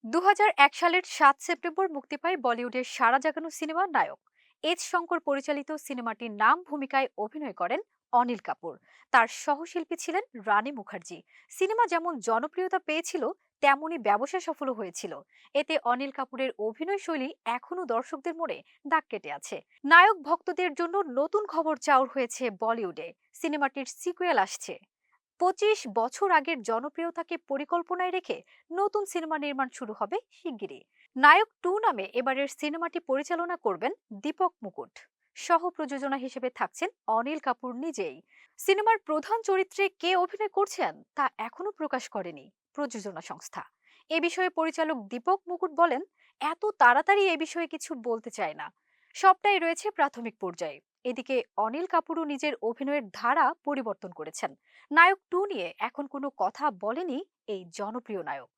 ২০০১ সালের ৭ সেপ্টেম্বর মুক্তি পায় বলিউডের সাড়া জাগানো সিনেমার নায়ক এইচ শঙ্কর পরিচালিত সিনেমাটির নাম ভূমিকায় অভিনয় করেন অনিল কাপুর। তার সহশিল্পী ছিলেন রানী মুখার্জি। সিনেমা যেমন জনপ্রিয়তা পেয়েছিল, তেমনি ব্যবসা সফল হয়েছিল। এতে অনিল কাপুরের অভিনয় শৈলী এখনো দর্শকদের মনে দাগ কেটে আছে। নায়ক ভক্তদের জন্য নতুন খবর চাউর হয়েছে বলিউডে। সিনেমাটির সিকুয়েল আসছে। ২৫ বছর আগের জনপ্রিয়তাকে পরিকল্পনায় রেখে নতুন সিনেমা নির্মাণ শুরু হবে শিগগিরই। নায়ক 2 নামে এবারের সিনেমাটি পরিচালনা করবেন দীপক মুকুট। সহ প্রযোজনা হিসেবে থাকছেন অনিল কাপুর নিজেই। সিনেমার প্রধান চরিত্রে কে অভিনয় করছেন তা এখনো প্রকাশ করেনি প্রযোজনা সংস্থা। এ বিষয়ে পরিচালক দীপক মুকুট বলেন, এত তাড়াতাড়ি এ বিষয়ে কিছু বলতে চায় না, সবটাই রয়েছে প্রাথমিক পর্যায়ে। এদিকে অনিল কাপুরও নিজের অভিনয়ের ধারা পরিবর্তন করেছেন। নায়ক 2 নিয়ে এখন কোনো কথা বলেনি এই জনপ্রিয় নায়ক।